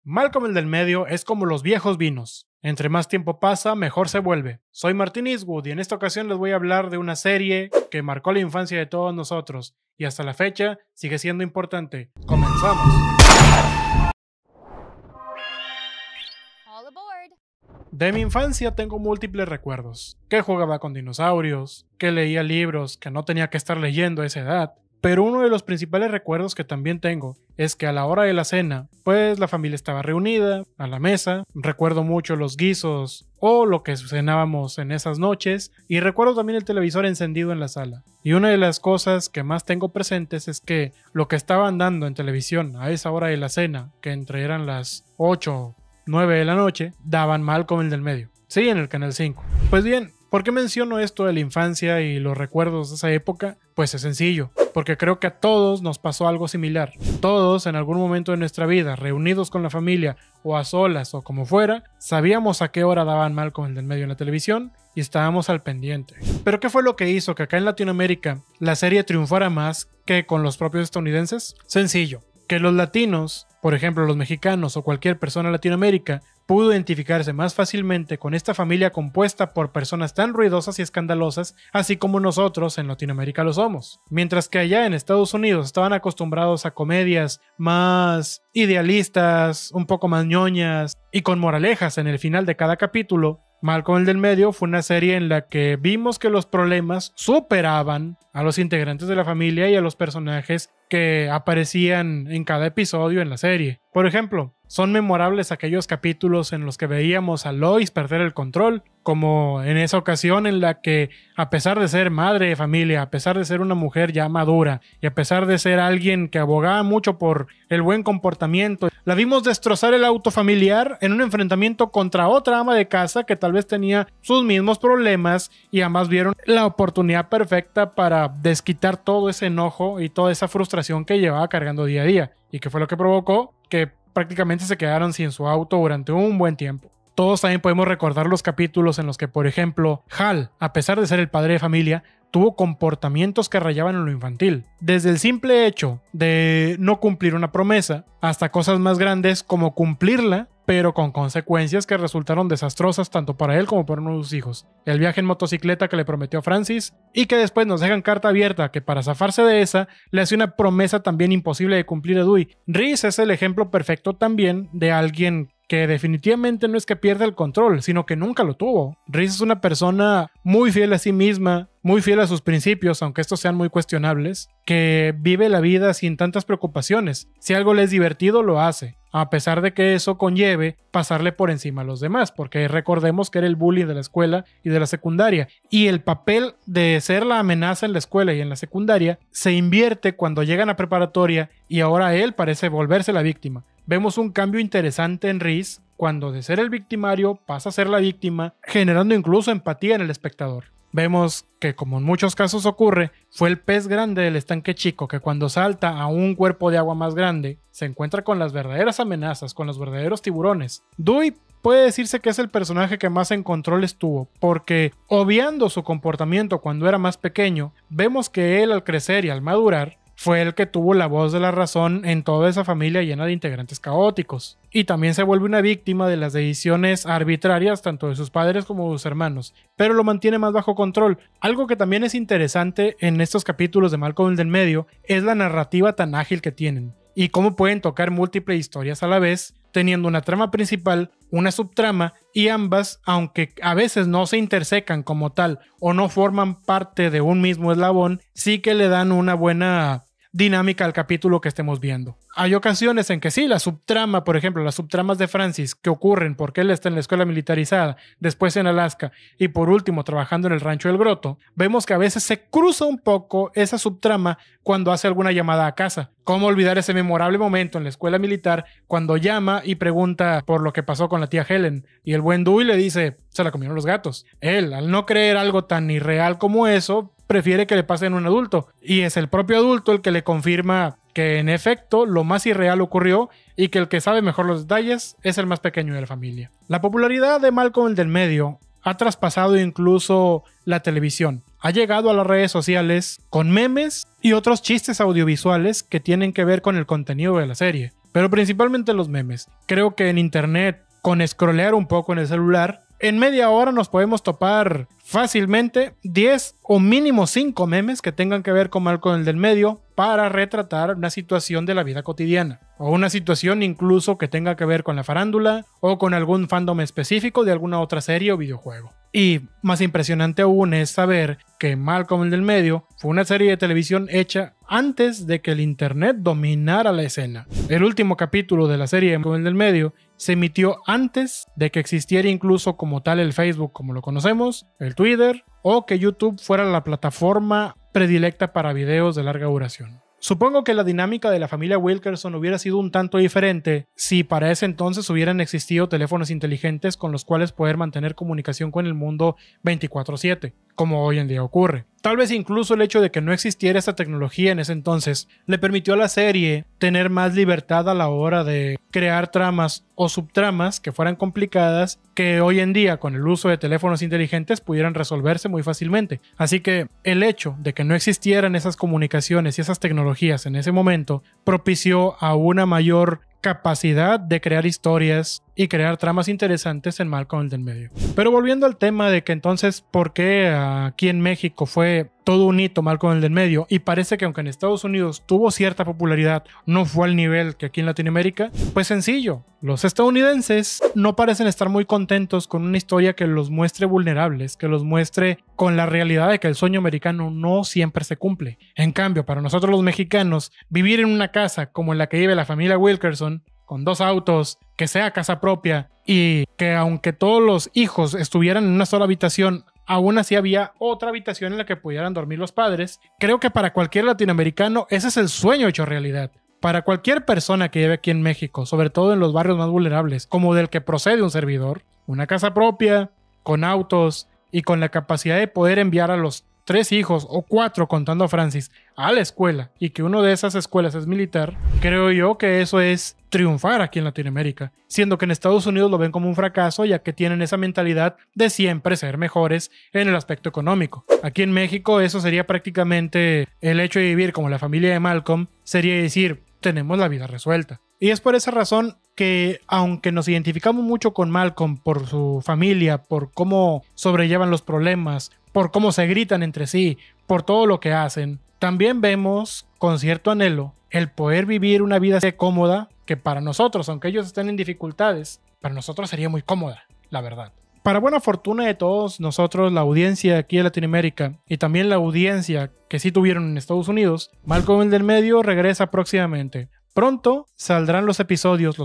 Malcolm el del medio es como los viejos vinos. Entre más tiempo pasa, mejor se vuelve. Soy Martin Eastwood y en esta ocasión les voy a hablar de una serie que marcó la infancia de todos nosotros y hasta la fecha sigue siendo importante. ¡Comenzamos! De mi infancia tengo múltiples recuerdos. Que jugaba con dinosaurios, que leía libros que no tenía que estar leyendo a esa edad. Pero uno de los principales recuerdos que también tengo es que a la hora de la cena, pues la familia estaba reunida a la mesa. Recuerdo mucho los guisos o lo que cenábamos en esas noches y recuerdo también el televisor encendido en la sala. Y una de las cosas que más tengo presentes es que lo que estaban dando en televisión a esa hora de la cena, que entre eran las 8 o 9 de la noche, daban Malcolm el del medio. Sí, en el canal 5. Pues bien, ¿por qué menciono esto de la infancia y los recuerdos de esa época? Pues es sencillo, porque creo que a todos nos pasó algo similar. Todos en algún momento de nuestra vida, reunidos con la familia o a solas o como fuera, sabíamos a qué hora daban Malcolm el del medio en la televisión y estábamos al pendiente. Pero ¿qué fue lo que hizo que acá en Latinoamérica la serie triunfara más que con los propios estadounidenses? Sencillo, que los latinos, por ejemplo los mexicanos o cualquier persona de Latinoamérica, pudo identificarse más fácilmente con esta familia compuesta por personas tan ruidosas y escandalosas, así como nosotros en Latinoamérica lo somos. Mientras que allá en Estados Unidos estaban acostumbrados a comedias más idealistas, un poco más ñoñas y con moralejas en el final de cada capítulo, Malcolm el del medio fue una serie en la que vimos que los problemas superaban a los integrantes de la familia y a los personajes que aparecían en cada episodio en la serie. Por ejemplo, son memorables aquellos capítulos en los que veíamos a Lois perder el control, como en esa ocasión en la que, a pesar de ser madre de familia, a pesar de ser una mujer ya madura y a pesar de ser alguien que abogaba mucho por el buen comportamiento, la vimos destrozar el auto familiar en un enfrentamiento contra otra ama de casa que tal vez tenía sus mismos problemas y ambas vieron la oportunidad perfecta para desquitar todo ese enojo y toda esa frustración que llevaba cargando día a día y que fue lo que provocó que prácticamente se quedaron sin su auto durante un buen tiempo. Todos también podemos recordar los capítulos en los que, por ejemplo, Hal, a pesar de ser el padre de familia, tuvo comportamientos que rayaban en lo infantil. Desde el simple hecho de no cumplir una promesa, hasta cosas más grandes como cumplirla, pero con consecuencias que resultaron desastrosas tanto para él como para uno de sus hijos. El viaje en motocicleta que le prometió a Francis y que después nos dejan carta abierta que para zafarse de esa le hace una promesa también imposible de cumplir a Dewey. Reese es el ejemplo perfecto también de alguien que definitivamente no es que pierda el control, sino que nunca lo tuvo. Reese es una persona muy fiel a sí misma, muy fiel a sus principios, aunque estos sean muy cuestionables, que vive la vida sin tantas preocupaciones. Si algo le es divertido, lo hace, a pesar de que eso conlleve pasarle por encima a los demás, porque recordemos que era el bully de la escuela y de la secundaria, y el papel de ser la amenaza en la escuela y en la secundaria se invierte cuando llegan a preparatoria y ahora él parece volverse la víctima. Vemos un cambio interesante en Reese cuando de ser el victimario pasa a ser la víctima, generando incluso empatía en el espectador. Vemos que, como en muchos casos ocurre, fue el pez grande del estanque chico que cuando salta a un cuerpo de agua más grande, se encuentra con las verdaderas amenazas, con los verdaderos tiburones. Dewey puede decirse que es el personaje que más en control estuvo, porque obviando su comportamiento cuando era más pequeño, vemos que él al crecer y al madurar, fue el que tuvo la voz de la razón en toda esa familia llena de integrantes caóticos. Y también se vuelve una víctima de las decisiones arbitrarias tanto de sus padres como de sus hermanos, pero lo mantiene más bajo control. Algo que también es interesante en estos capítulos de Malcolm el del medio es la narrativa tan ágil que tienen y cómo pueden tocar múltiples historias a la vez, teniendo una trama principal, una subtrama y ambas, aunque a veces no se intersecan como tal o no forman parte de un mismo eslabón, sí que le dan una buena dinámica al capítulo que estemos viendo. Hay ocasiones en que sí, la subtrama, por ejemplo, las subtramas de Francis que ocurren porque él está en la escuela militarizada, después en Alaska y por último trabajando en el rancho del Groto, vemos que a veces se cruza un poco esa subtrama cuando hace alguna llamada a casa. ¿Cómo olvidar ese memorable momento en la escuela militar cuando llama y pregunta por lo que pasó con la tía Helen? Y el buen Dewey le dice, se la comieron los gatos. Él, al no creer algo tan irreal como eso, prefiere que le pase a un adulto. Y es el propio adulto el que le confirma que en efecto lo más irreal ocurrió y que el que sabe mejor los detalles es el más pequeño de la familia. La popularidad de Malcolm el del medio ha traspasado incluso la televisión. Ha llegado a las redes sociales con memes y otros chistes audiovisuales que tienen que ver con el contenido de la serie. pero principalmente los memes. Creo que en internet, con scrollear un poco en el celular, en media hora nos podemos topar fácilmente 10 o mínimo 5 memes que tengan que ver con Malcolm el del medio para retratar una situación de la vida cotidiana o una situación incluso que tenga que ver con la farándula o con algún fandom específico de alguna otra serie o videojuego. Y más impresionante aún es saber que Malcolm el del medio fue una serie de televisión hecha antes de que el internet dominara la escena. El último capítulo de la serie de Malcolm el del medio se emitió antes de que existiera incluso como tal el Facebook como lo conocemos, el Twitter o que YouTube fuera la plataforma predilecta para videos de larga duración. Supongo que la dinámica de la familia Wilkerson hubiera sido un tanto diferente si para ese entonces hubieran existido teléfonos inteligentes con los cuales poder mantener comunicación con el mundo 24/7, como hoy en día ocurre. Tal vez incluso el hecho de que no existiera esta tecnología en ese entonces le permitió a la serie tener más libertad a la hora de crear tramas o subtramas que fueran complicadas que hoy en día con el uso de teléfonos inteligentes pudieran resolverse muy fácilmente. Así que el hecho de que no existieran esas comunicaciones y esas tecnologías en ese momento propició a una mayor capacidad de crear historias y crear tramas interesantes en Malcolm el del medio. Pero volviendo al tema de que entonces por qué aquí en México fue todo un hito Malcolm el del medio, y parece que aunque en Estados Unidos tuvo cierta popularidad, no fue al nivel que aquí en Latinoamérica, pues sencillo, los estadounidenses no parecen estar muy contentos con una historia que los muestre vulnerables, que los muestre con la realidad de que el sueño americano no siempre se cumple. En cambio, para nosotros los mexicanos, vivir en una casa como en la que vive la familia Wilkerson, con 2 autos, que sea casa propia y que aunque todos los hijos estuvieran en una sola habitación, aún así había otra habitación en la que pudieran dormir los padres, creo que para cualquier latinoamericano ese es el sueño hecho realidad. Para cualquier persona que vive aquí en México, sobre todo en los barrios más vulnerables, como del que procede un servidor, una casa propia, con autos y con la capacidad de poder enviar a los 3 hijos o 4 contando a Francis a la escuela y que uno de esas escuelas es militar, creo yo que eso es triunfar aquí en Latinoamérica, siendo que en Estados Unidos lo ven como un fracaso ya que tienen esa mentalidad de siempre ser mejores en el aspecto económico. Aquí en México eso sería prácticamente el hecho de vivir como la familia de Malcolm, sería decir, tenemos la vida resuelta. Y es por esa razón que, aunque nos identificamos mucho con Malcolm por su familia, por cómo sobrellevan los problemas, por cómo se gritan entre sí, por todo lo que hacen, también vemos con cierto anhelo el poder vivir una vida cómoda que para nosotros, aunque ellos estén en dificultades, para nosotros sería muy cómoda, la verdad. Para buena fortuna de todos nosotros, la audiencia aquí en Latinoamérica y también la audiencia que sí tuvieron en Estados Unidos, Malcolm el del medio regresa próximamente. Pronto saldrán los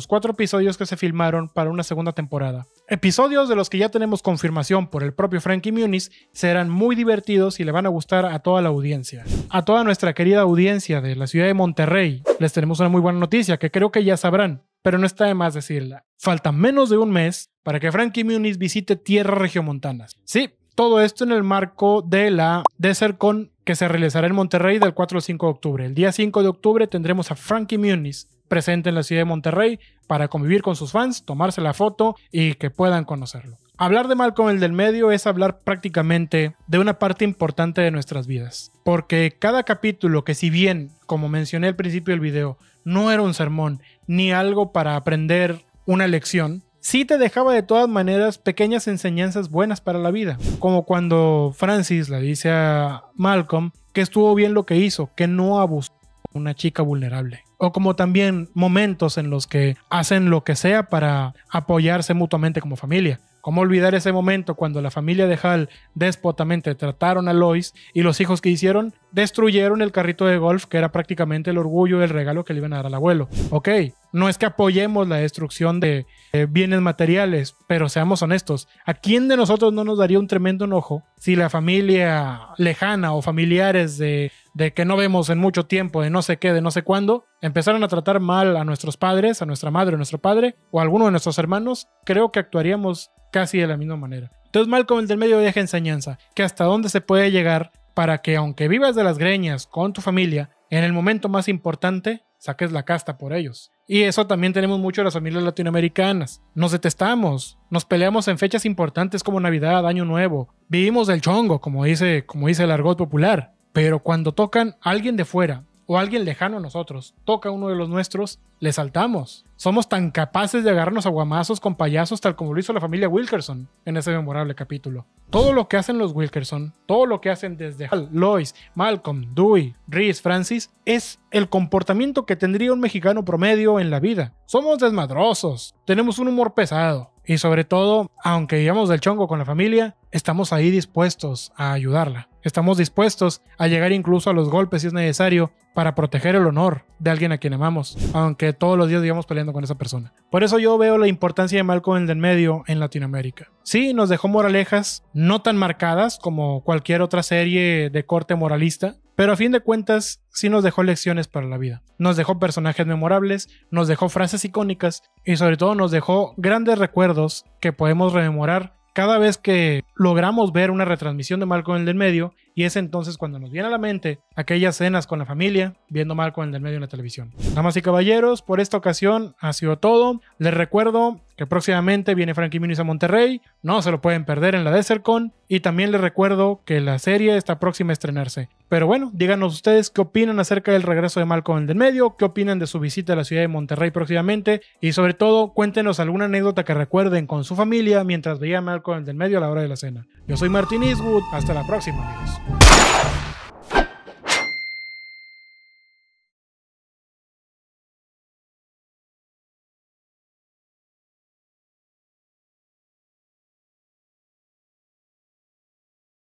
4 episodios que se filmaron para una segunda temporada. Episodios de los que ya tenemos confirmación por el propio Frankie Muniz, serán muy divertidos y le van a gustar a toda la audiencia. A toda nuestra querida audiencia de la ciudad de Monterrey, les tenemos una muy buena noticia que creo que ya sabrán, pero no está de más decirla. Falta menos de un mes para que Frankie Muniz visite tierras regiomontanas. Sí, todo esto en el marco de la DesertCon que se realizará en Monterrey del 4 al 5 de octubre. El día 5 de octubre tendremos a Frankie Muniz presente en la ciudad de Monterrey para convivir con sus fans, tomarse la foto y que puedan conocerlo. Hablar de Malcolm el del medio es hablar prácticamente de una parte importante de nuestras vidas, porque cada capítulo que, si bien, como mencioné al principio del video, no era un sermón ni algo para aprender una lección, sí te dejaba de todas maneras pequeñas enseñanzas buenas para la vida, como cuando Francis le dice a Malcolm que estuvo bien lo que hizo, que no abusó de una chica vulnerable, o como también momentos en los que hacen lo que sea para apoyarse mutuamente como familia. ¿Cómo olvidar ese momento cuando la familia de Hal déspotamente trataron a Lois y los hijos que hicieron? Destruyeron el carrito de golf que era prácticamente el orgullo del regalo que le iban a dar al abuelo. Ok, no es que apoyemos la destrucción de bienes materiales, pero seamos honestos, ¿a quién de nosotros no nos daría un tremendo enojo si la familia lejana o familiares de que no vemos en mucho tiempo, de no sé qué, de no sé cuándo, empezaron a tratar mal a nuestros padres, a nuestra madre o nuestro padre, o a alguno de nuestros hermanos? Creo que actuaríamos casi de la misma manera. Entonces Malcolm el del medio deja enseñanza, que hasta dónde se puede llegar para que, aunque vivas de las greñas con tu familia, en el momento más importante saques la casta por ellos. Y eso también tenemos mucho en las familias latinoamericanas. Nos detestamos, nos peleamos en fechas importantes como Navidad, Año Nuevo, vivimos del chongo, como dice el argot popular. Pero cuando tocan a alguien de fuera, o alguien lejano a nosotros toca a uno de los nuestros, le saltamos. Somos tan capaces de agarrarnos a guamazos con payasos tal como lo hizo la familia Wilkerson en ese memorable capítulo. Todo lo que hacen los Wilkerson, todo lo que hacen desde Hal, Lois, Malcolm, Dewey, Reese, Francis, es el comportamiento que tendría un mexicano promedio en la vida. Somos desmadrosos, tenemos un humor pesado y sobre todo, aunque vivamos del chongo con la familia, estamos ahí dispuestos a ayudarla. Estamos dispuestos a llegar incluso a los golpes si es necesario para proteger el honor de alguien a quien amamos, aunque todos los días vivamos peleando con esa persona. Por eso yo veo la importancia de Malcolm el del medio en Latinoamérica. Sí, nos dejó moralejas no tan marcadas como cualquier otra serie de corte moralista, pero a fin de cuentas sí nos dejó lecciones para la vida. Nos dejó personajes memorables, nos dejó frases icónicas y sobre todo nos dejó grandes recuerdos que podemos rememorar cada vez que logramos ver una retransmisión de Malcolm el del medio, y es entonces cuando nos viene a la mente aquellas cenas con la familia viendo Malcolm el del medio en la televisión. Damas y caballeros, por esta ocasión ha sido todo. Les recuerdo que próximamente viene Frankie Muniz a Monterrey, no se lo pueden perder en la DesertCon, y también les recuerdo que la serie está próxima a estrenarse. Pero bueno, díganos ustedes qué opinan acerca del regreso de Malcolm el del medio, qué opinan de su visita a la ciudad de Monterrey próximamente, y sobre todo cuéntenos alguna anécdota que recuerden con su familia mientras veía Malcolm el del medio a la hora de la cena. Yo soy Martin Eastwood, hasta la próxima, amigos.